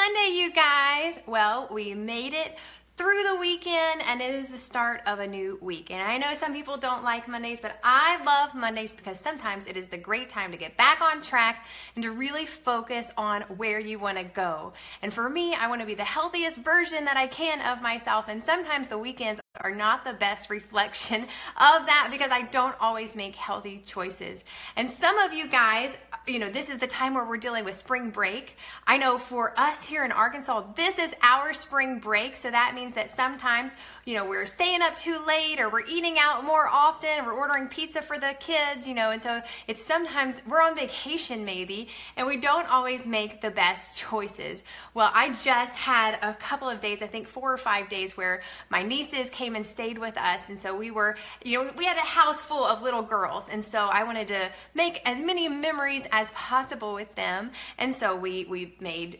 Monday, you guys. Well, we made it through the weekend and it is the start of a new week. And I know some people don't like Mondays, but I love Mondays because sometimes it is the great time to get back on track and to really focus on where you want to go. And for me, I want to be the healthiest version that I can of myself. And sometimes the weekends are not the best reflection of that because I don't always make healthy choices. And some of you guys, this is the time where we're dealing with spring break. I know for us here in Arkansas, this is our spring break. So that means that sometimes, we're staying up too late or we're eating out more often and we're ordering pizza for the kids, and so it's sometimes we're on vacation maybe and we don't always make the best choices. Well, I just had a couple of days, I think 4 or 5 days where my nieces came and stayed with us. And so we were, we had a house full of little girls. And so I wanted to make as many memories as possible with them. And so we made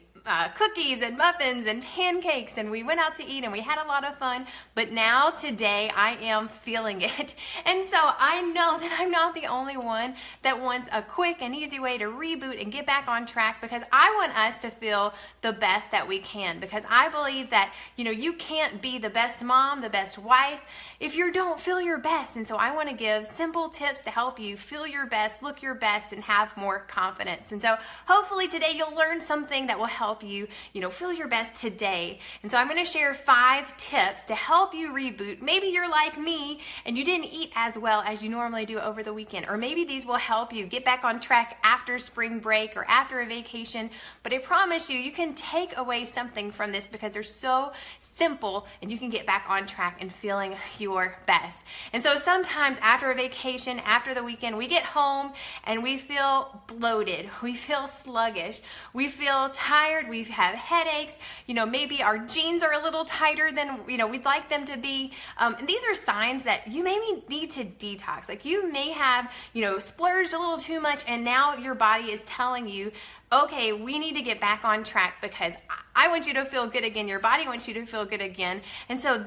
cookies and muffins and pancakes and we went out to eat and we had a lot of fun. But now today I am feeling it. And so I know that I'm not the only one that wants a quick and easy way to reboot and get back on track, because I want us to feel the best that we can, because I believe that, you can't be the best mom, the best wife if you don't feel your best. And so I want to give simple tips to help you feel your best, look your best, and have more confidence. And so hopefully today you'll learn something that will help you, feel your best today. And so I'm going to share 5 tips to help you reboot. Maybe you're like me and you didn't eat as well as you normally do over the weekend, or maybe these will help you get back on track after spring break or after a vacation. But I promise you can take away something from this because they're so simple and you can get back on track and feeling your best. And so sometimes after a vacation, after the weekend, we get home and we feel bloated, we feel sluggish, we feel tired, we have headaches, maybe our jeans are a little tighter than we'd like them to be. And these are signs that you maybe need to detox. Like you may have splurged a little too much and now your body is telling you, okay, we need to get back on track because I want you to feel good again. Your body wants you to feel good again. And so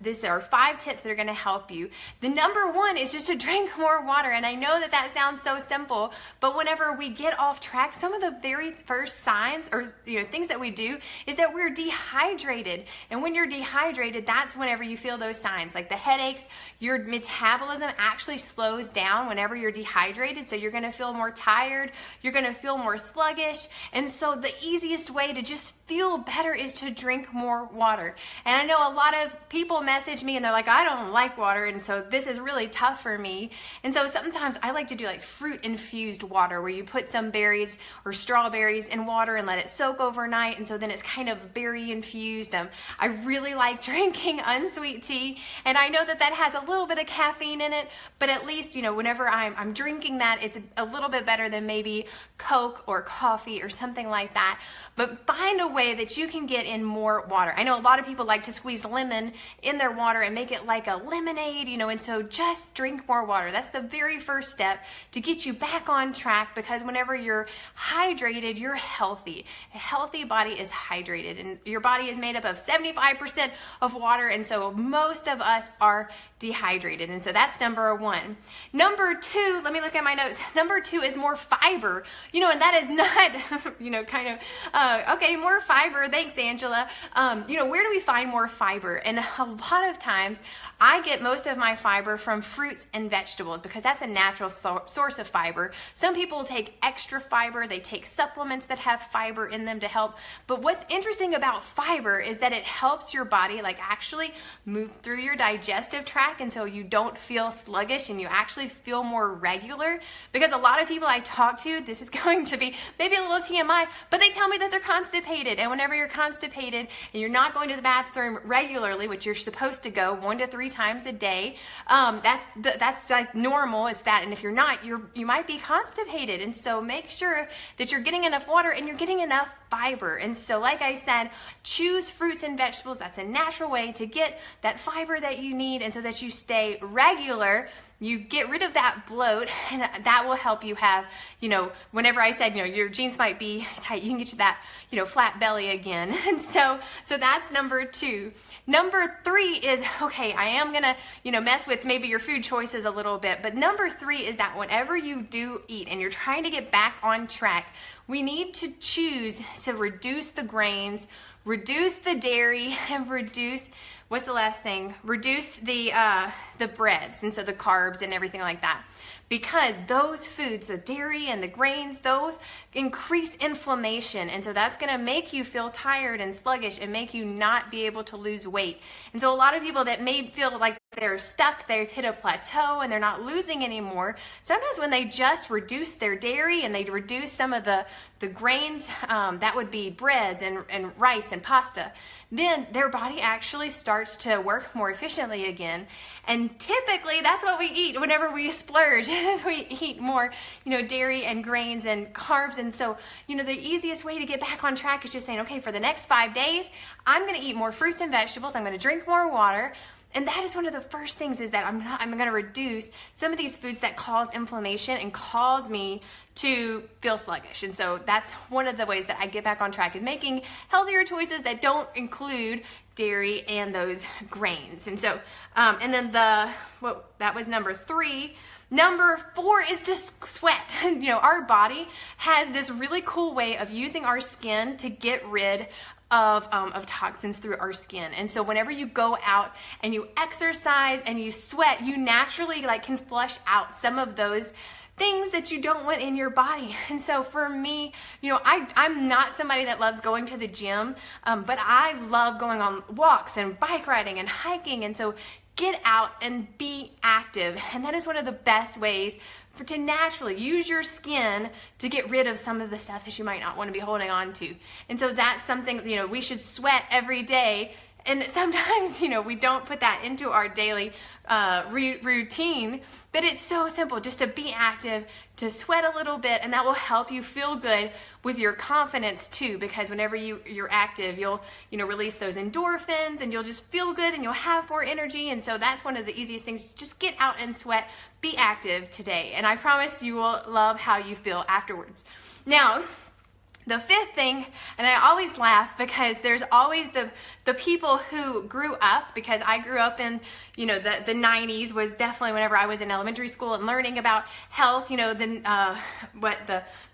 these are 5 tips that are going to help you. The number 1 is just to drink more water. And I know that sounds so simple, but whenever we get off track, some of the very first signs or things that we do is that we're dehydrated. And when you're dehydrated, that's whenever you feel those signs, like the headaches. Your metabolism actually slows down whenever you're dehydrated. So you're going to feel more tired. You're going to feel more sluggish. And so the easiest way to just feel better is to drink more water. And I know a lot of people message me and they're like, I don't like water, and so this is really tough for me. And so sometimes I like to do like fruit infused water, where you put some berries or strawberries in water and let it soak overnight, and so then it's kind of berry infused. I really like drinking unsweet tea, and I know that has a little bit of caffeine in it, but at least whenever I'm drinking that, it's a little bit better than maybe Coke or coffee or something like that. But find a way that you can get in more water. I know a lot of people like to squeeze lemon in their water and make it like a lemonade, and so just drink more water. That's the very first step to get you back on track, because whenever you're hydrated, you're healthy. A healthy body is hydrated, and your body is made up of 75% of water, and so most of us are dehydrated. And so that's number 1. Number 2, let me look at my notes. Number 2 is more fiber, and that is not, okay, more fiber. Thanks, Angela. Where do we find more fiber? And a lot of times I get most of my fiber from fruits and vegetables, because that's a natural source of fiber. Some people take extra fiber. They take supplements that have fiber in them to help. But what's interesting about fiber is that it helps your body actually move through your digestive tract, and so you don't feel sluggish and you actually feel more regular. Because a lot of people I talk to, this is going to be maybe a little TMI, but they tell me that they're constipated. And whenever you're constipated and you're not going to the bathroom regularly, which you're supposed to go 1 to 3 times a day, that's like normal, is that. And if you're not, you might be constipated. And so make sure that you're getting enough water and you're getting enough fiber. And so like I said, choose fruits and vegetables. That's a natural way to get that fiber that you need, and so that you stay regular, you get rid of that bloat, and that will help you have, whenever I said, your jeans might be tight, you can get to that, flat belly again. And so that's number 2. Number 3 is, okay, I am gonna, mess with maybe your food choices a little bit, but number 3 is that whenever you do eat and you're trying to get back on track, we need to choose to reduce the grains, reduce the dairy, and reduce, what's the last thing? Reduce the breads, and so the carbs and everything like that. Because those foods, the dairy and the grains, those increase inflammation. And so that's gonna make you feel tired and sluggish and make you not be able to lose weight. And so a lot of people that may feel like they're stuck, they've hit a plateau and they're not losing anymore, sometimes when they just reduce their dairy and they reduce some of the grains, that would be breads and rice and pasta, then their body actually starts to work more efficiently again. And typically that's what we eat whenever we splurge, is we eat more, dairy and grains and carbs. And so, the easiest way to get back on track is just saying, okay, for the next 5 days, I'm gonna eat more fruits and vegetables, I'm gonna drink more water. And that is one of the first things, is that I'm going to reduce some of these foods that cause inflammation and cause me to feel sluggish. And so that's one of the ways that I get back on track, is making healthier choices that don't include dairy and those grains. And so, and then that was number 3. Number 4 is just sweat. Our body has this really cool way of using our skin to get rid of toxins through our skin. And so whenever you go out and you exercise and you sweat, you naturally can flush out some of those things that you don't want in your body. And so for me, I'm not somebody that loves going to the gym, but I love going on walks and bike riding and hiking. And so get out and be active. And that is one of the best ways to naturally use your skin to get rid of some of the stuff that you might not want to be holding on to. And so that's something, we should sweat every day. And sometimes, we don't put that into our daily routine, but it's so simple just to be active, to sweat a little bit, and that will help you feel good with your confidence too, because whenever you're active, you'll release those endorphins and you'll just feel good and you'll have more energy. And so that's one of the easiest things. Just get out and sweat, be active today, and I promise you will love how you feel afterwards. Now, the 5th thing, and I always laugh because there's always the people who grew up, because I grew up in, the 90s was definitely whenever I was in elementary school and learning about health, what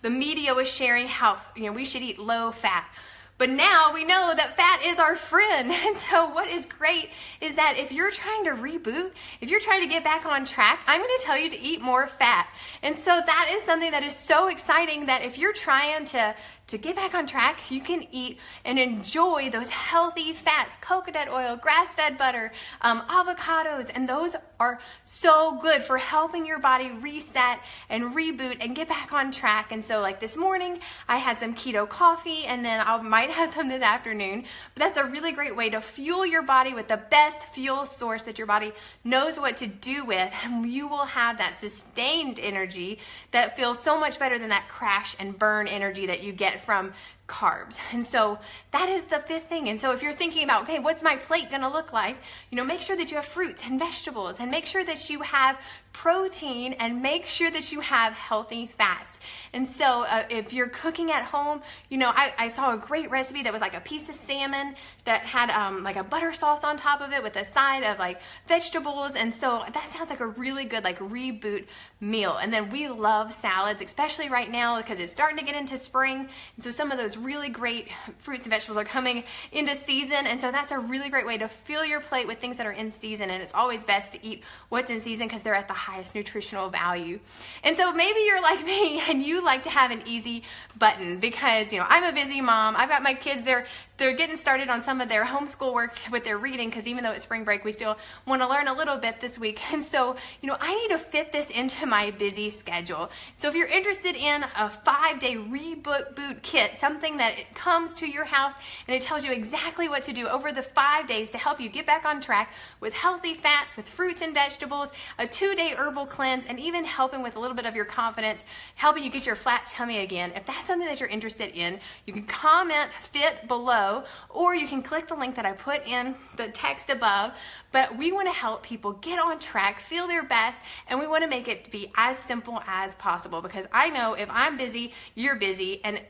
the media was sharing, how, we should eat low fat. But now we know that fat is our friend. And so what is great is that if you're trying to reboot, if you're trying to get back on track, I'm going to tell you to eat more fat. And so that is something that is so exciting, that if you're trying to get back on track, you can eat and enjoy those healthy fats, coconut oil, grass-fed butter, avocados, and those are so good for helping your body reset and reboot and get back on track. And so like this morning, I had some keto coffee, and then I might have some this afternoon, but that's a really great way to fuel your body with the best fuel source that your body knows what to do with, and you will have that sustained energy that feels so much better than that crash and burn energy that you get from carbs. And so that is the 5th thing. And so if you're thinking about, okay, what's my plate gonna look like? Make sure that you have fruits and vegetables, and make sure that you have protein, and make sure that you have healthy fats. And so if you're cooking at home, I saw a great recipe that was like a piece of salmon that had like a butter sauce on top of it with a side of like vegetables. And so that sounds like a really good reboot meal. And then we love salads, especially right now because it's starting to get into spring. And so some of those really great fruits and vegetables are coming into season. And so that's a really great way to fill your plate with things that are in season. And it's always best to eat what's in season because they're at the highest nutritional value. And so maybe you're like me and you like to have an easy button, because I'm a busy mom. I've got my kids, they're getting started on some of their homeschool work with their reading, because even though it's spring break, we still want to learn a little bit this week. And so I need to fit this into my busy schedule. So if you're interested in a 5-day Reboot Kit, something that it comes to your house and it tells you exactly what to do over the 5 days to help you get back on track with healthy fats, with fruits and vegetables, a 2-day herbal cleanse, and even helping with a little bit of your confidence, helping you get your flat tummy again. If that's something that you're interested in, you can comment fit below, or you can click the link that I put in the text above. But we want to help people get on track, feel their best, and we want to make it be as simple as possible, because I know if I'm busy, you're busy, and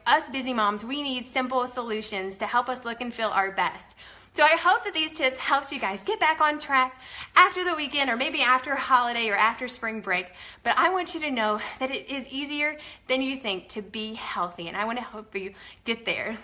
us busy moms, we need simple solutions to help us look and feel our best. So I hope that these tips helped you guys get back on track after the weekend, or maybe after a holiday or after spring break. But I want you to know that it is easier than you think to be healthy, and I want to help you get there.